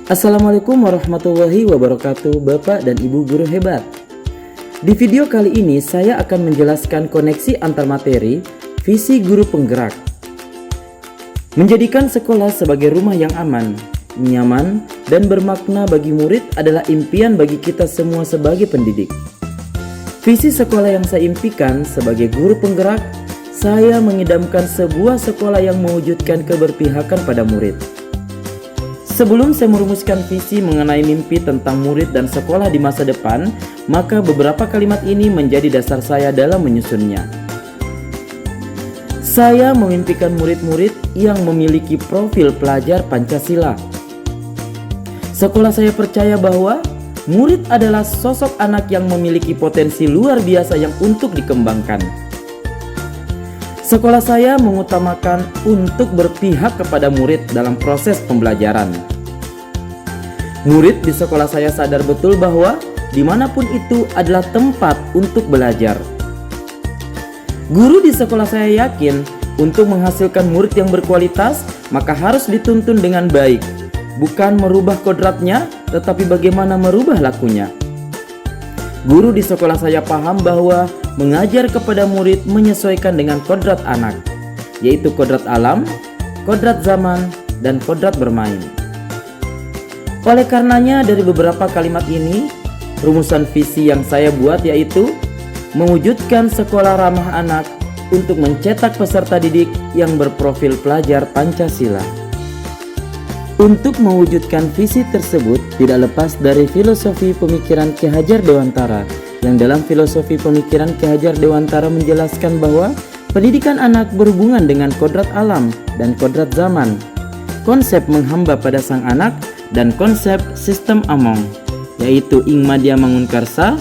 Assalamualaikum warahmatullahi wabarakatuh, Bapak dan Ibu guru hebat. Di video kali ini saya akan menjelaskan koneksi antar materi visi guru penggerak. Menjadikan sekolah sebagai rumah yang aman, nyaman, dan bermakna bagi murid adalah impian bagi kita semua sebagai pendidik. Visi sekolah yang saya impikan sebagai guru penggerak, saya mengidamkan sebuah sekolah yang mewujudkan keberpihakan pada murid. Sebelum saya merumuskan visi mengenai mimpi tentang murid dan sekolah di masa depan, maka beberapa kalimat ini menjadi dasar saya dalam menyusunnya. Saya memimpikan murid-murid yang memiliki profil pelajar Pancasila. Sekolah saya percaya bahwa murid adalah sosok anak yang memiliki potensi luar biasa yang untuk dikembangkan. Sekolah saya mengutamakan untuk berpihak kepada murid dalam proses pembelajaran. Murid di sekolah saya sadar betul bahwa dimanapun itu adalah tempat untuk belajar. Guru di sekolah saya yakin untuk menghasilkan murid yang berkualitas, maka harus dituntun dengan baik. Bukan merubah kodratnya, tetapi bagaimana merubah lakunya. Guru di sekolah saya paham bahwa mengajar kepada murid menyesuaikan dengan kodrat anak, yaitu kodrat alam, kodrat zaman, dan kodrat bermain. Oleh karenanya dari beberapa kalimat ini, rumusan visi yang saya buat yaitu mewujudkan sekolah ramah anak untuk mencetak peserta didik yang berprofil pelajar Pancasila. Untuk mewujudkan visi tersebut tidak lepas dari filosofi pemikiran Ki Hajar Dewantara, yang dalam filosofi pemikiran Ki Hajar Dewantara menjelaskan bahwa pendidikan anak berhubungan dengan kodrat alam dan kodrat zaman, konsep menghamba pada sang anak, dan konsep sistem among, yaitu ing madya mangunkarsa,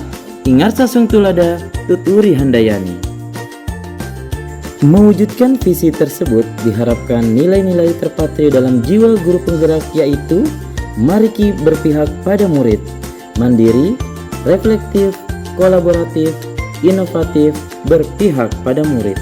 ingarsa sungtulada, tuturi handayani. Mewujudkan visi tersebut diharapkan nilai-nilai terpatri dalam jiwa guru penggerak, yaitu mariki berpihak pada murid, mandiri, reflektif, kolaboratif, inovatif, berpihak pada murid.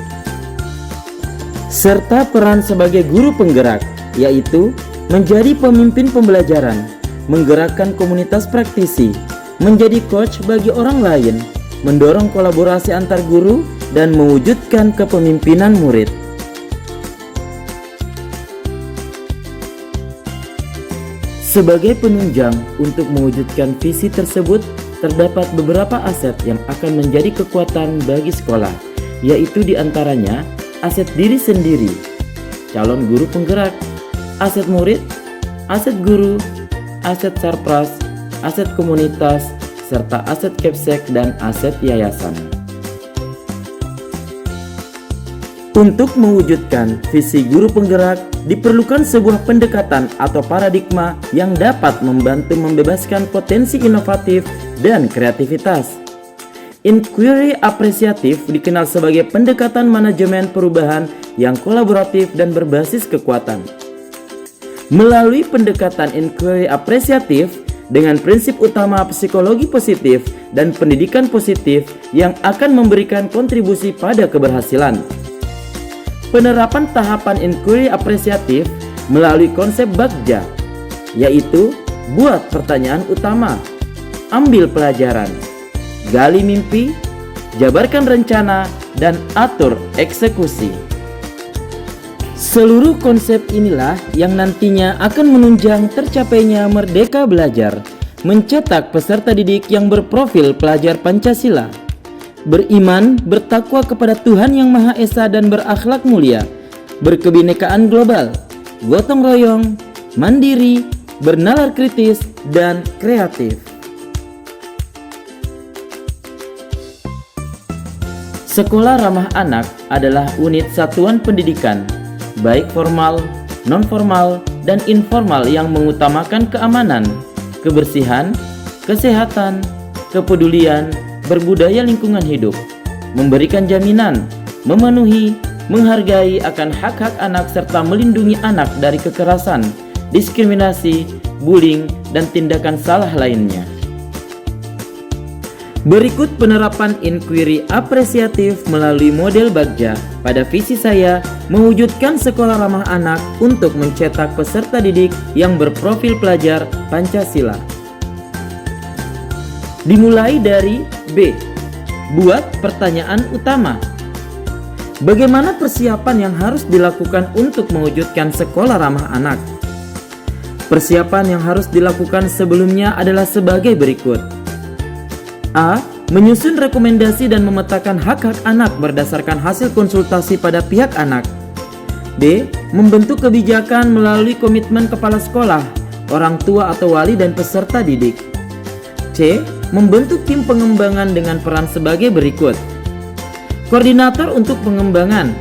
Serta peran sebagai guru penggerak, yaitu menjadi pemimpin pembelajaran, menggerakkan komunitas praktisi, menjadi coach bagi orang lain, mendorong kolaborasi antar guru, dan mewujudkan kepemimpinan murid. Sebagai penunjang untuk mewujudkan visi tersebut, terdapat beberapa aset yang akan menjadi kekuatan bagi sekolah, yaitu diantaranya aset diri sendiri, calon guru penggerak, aset murid, aset guru, aset sarpras, aset komunitas, serta aset kepsek dan aset yayasan. Untuk mewujudkan visi guru penggerak, diperlukan sebuah pendekatan atau paradigma yang dapat membantu membebaskan potensi inovatif dan kreativitas. Inquiry apresiatif dikenal sebagai pendekatan manajemen perubahan yang kolaboratif dan berbasis kekuatan. Melalui pendekatan inquiry apresiatif dengan prinsip utama psikologi positif dan pendidikan positif yang akan memberikan kontribusi pada keberhasilan. Penerapan tahapan inquiry apresiatif melalui konsep Bagja, yaitu buat pertanyaan utama, ambil pelajaran, gali mimpi, jabarkan rencana, dan atur eksekusi. Seluruh konsep inilah yang nantinya akan menunjang tercapainya merdeka belajar, mencetak peserta didik yang berprofil pelajar Pancasila, beriman, bertakwa kepada Tuhan Yang Maha Esa dan berakhlak mulia, berkebinekaan global, gotong royong, mandiri, bernalar kritis, dan kreatif. Sekolah ramah anak adalah unit satuan pendidikan, baik formal, non-formal, dan informal yang mengutamakan keamanan, kebersihan, kesehatan, kepedulian, berbudaya lingkungan hidup, memberikan jaminan, memenuhi, menghargai akan hak-hak anak serta melindungi anak dari kekerasan, diskriminasi, bullying, dan tindakan salah lainnya. Berikut penerapan inquiry apresiatif melalui model Bagja. Pada visi saya, mewujudkan sekolah ramah anak untuk mencetak peserta didik yang berprofil pelajar Pancasila. Dimulai dari B. Buat pertanyaan utama. Bagaimana persiapan yang harus dilakukan untuk mewujudkan sekolah ramah anak? Persiapan yang harus dilakukan sebelumnya adalah sebagai berikut. A. Menyusun rekomendasi dan memetakan hak-hak anak berdasarkan hasil konsultasi pada pihak anak. B. Membentuk kebijakan melalui komitmen kepala sekolah, orang tua atau wali dan peserta didik. C. Membentuk tim pengembangan dengan peran sebagai berikut. Koordinator untuk pengembangan,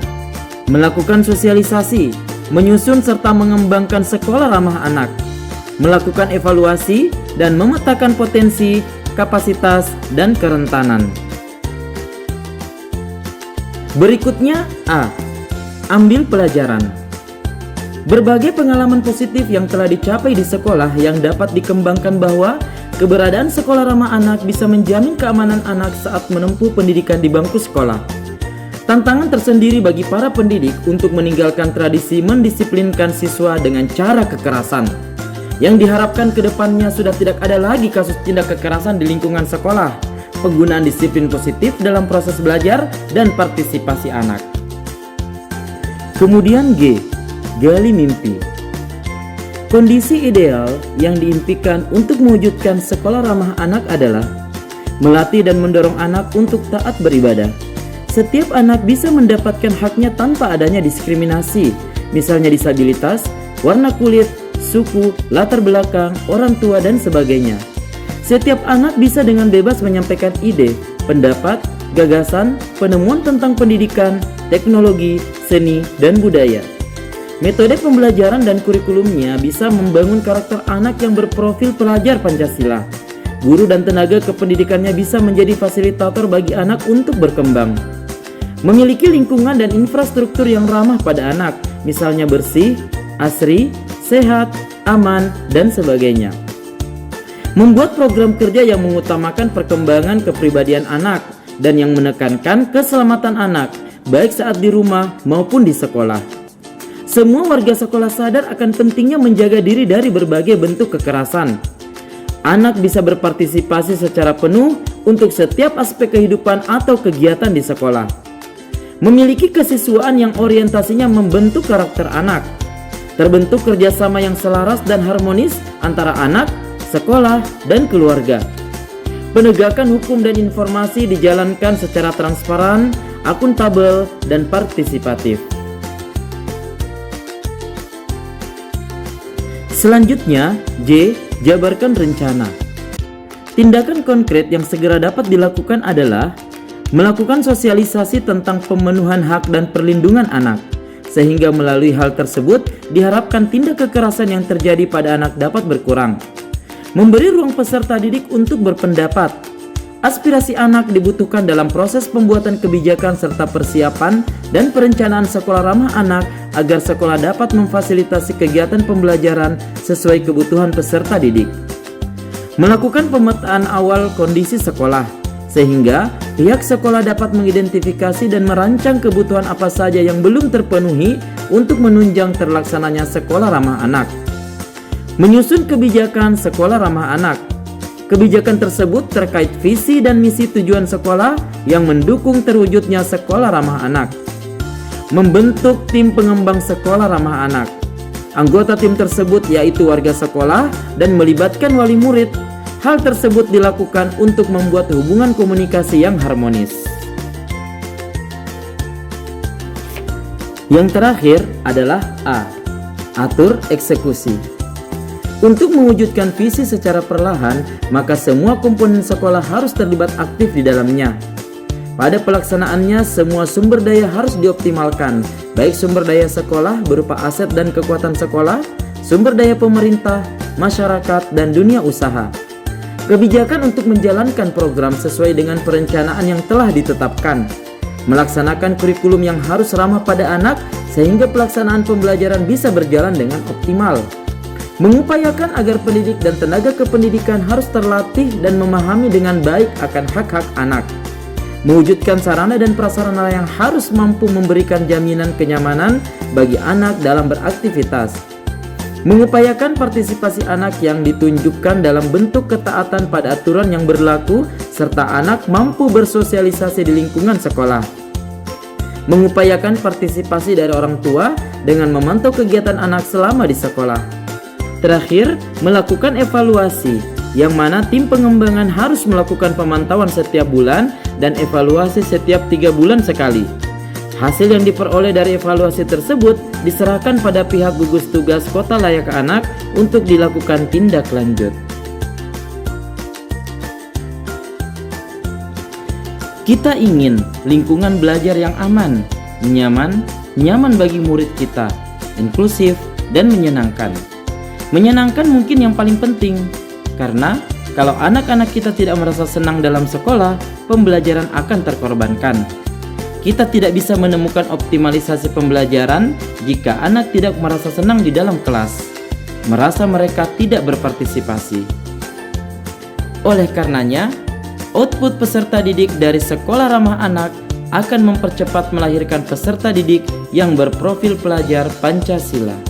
melakukan sosialisasi, menyusun serta mengembangkan sekolah ramah anak, melakukan evaluasi dan memetakan potensi, kapasitas, dan kerentanan. Berikutnya A. Ambil pelajaran. Berbagai pengalaman positif yang telah dicapai di sekolah yang dapat dikembangkan bahwa keberadaan sekolah ramah anak bisa menjamin keamanan anak saat menempuh pendidikan di bangku sekolah. Tantangan tersendiri bagi para pendidik untuk meninggalkan tradisi mendisiplinkan siswa dengan cara kekerasan. Yang diharapkan ke depannya sudah tidak ada lagi kasus tindak kekerasan di lingkungan sekolah, penggunaan disiplin positif dalam proses belajar, dan partisipasi anak. Kemudian G. Gali mimpi. Kondisi ideal yang diimpikan untuk mewujudkan sekolah ramah anak adalah melatih dan mendorong anak untuk taat beribadah. Setiap anak bisa mendapatkan haknya tanpa adanya diskriminasi, misalnya disabilitas, warna kulit, suku, latar belakang, orang tua, dan sebagainya. Setiap anak bisa dengan bebas menyampaikan ide, pendapat, gagasan, penemuan tentang pendidikan, teknologi, seni, dan budaya. Metode pembelajaran dan kurikulumnya bisa membangun karakter anak yang berprofil pelajar Pancasila. Guru dan tenaga kependidikannya bisa menjadi fasilitator bagi anak untuk berkembang. Memiliki lingkungan dan infrastruktur yang ramah pada anak, misalnya bersih, asri, sehat, aman, dan sebagainya. Membuat program kerja yang mengutamakan perkembangan kepribadian anak dan yang menekankan keselamatan anak, baik saat di rumah maupun di sekolah. Semua warga sekolah sadar akan pentingnya menjaga diri dari berbagai bentuk kekerasan. Anak bisa berpartisipasi secara penuh untuk setiap aspek kehidupan atau kegiatan di sekolah. Memiliki kesiswaan yang orientasinya membentuk karakter anak. Terbentuk kerjasama yang selaras dan harmonis antara anak, sekolah, dan keluarga. Penegakan hukum dan informasi dijalankan secara transparan, akuntabel, dan partisipatif. Selanjutnya, J. Jabarkan rencana. Tindakan konkret yang segera dapat dilakukan adalah melakukan sosialisasi tentang pemenuhan hak dan perlindungan anak, sehingga melalui hal tersebut diharapkan tindak kekerasan yang terjadi pada anak dapat berkurang. Memberi ruang peserta didik untuk berpendapat. Aspirasi anak dibutuhkan dalam proses pembuatan kebijakan serta persiapan dan perencanaan sekolah ramah anak agar sekolah dapat memfasilitasi kegiatan pembelajaran sesuai kebutuhan peserta didik. Melakukan pemetaan awal kondisi sekolah, sehingga pihak sekolah dapat mengidentifikasi dan merancang kebutuhan apa saja yang belum terpenuhi untuk menunjang terlaksananya sekolah ramah anak. Menyusun kebijakan sekolah ramah anak. Kebijakan tersebut terkait visi dan misi tujuan sekolah yang mendukung terwujudnya sekolah ramah anak. Membentuk tim pengembang sekolah ramah anak. Anggota tim tersebut yaitu warga sekolah dan melibatkan wali murid. Hal tersebut dilakukan untuk membuat hubungan komunikasi yang harmonis. Yang terakhir adalah A. Atur eksekusi. Untuk mewujudkan visi secara perlahan, maka semua komponen sekolah harus terlibat aktif di dalamnya. Pada pelaksanaannya, semua sumber daya harus dioptimalkan, baik sumber daya sekolah berupa aset dan kekuatan sekolah, sumber daya pemerintah, masyarakat, dan dunia usaha. Kebijakan untuk menjalankan program sesuai dengan perencanaan yang telah ditetapkan. Melaksanakan kurikulum yang harus ramah pada anak sehingga pelaksanaan pembelajaran bisa berjalan dengan optimal. Mengupayakan agar pendidik dan tenaga kependidikan harus terlatih dan memahami dengan baik akan hak-hak anak. Mewujudkan sarana dan prasarana yang harus mampu memberikan jaminan kenyamanan bagi anak dalam beraktivitas. Mengupayakan partisipasi anak yang ditunjukkan dalam bentuk ketaatan pada aturan yang berlaku serta anak mampu bersosialisasi di lingkungan sekolah. Mengupayakan partisipasi dari orang tua dengan memantau kegiatan anak selama di sekolah. Terakhir, melakukan evaluasi, yang mana tim pengembangan harus melakukan pemantauan setiap bulan dan evaluasi setiap 3 bulan sekali. Hasil yang diperoleh dari evaluasi tersebut diserahkan pada pihak gugus tugas Kota Layak Anak untuk dilakukan tindak lanjut. Kita ingin lingkungan belajar yang aman, nyaman bagi murid kita, inklusif, dan menyenangkan. Menyenangkan mungkin yang paling penting, karena kalau anak-anak kita tidak merasa senang dalam sekolah, pembelajaran akan terkorbankan. Kita tidak bisa menemukan optimalisasi pembelajaran jika anak tidak merasa senang di dalam kelas, merasa mereka tidak berpartisipasi. Oleh karenanya, output peserta didik dari sekolah ramah anak akan mempercepat melahirkan peserta didik yang berprofil pelajar Pancasila.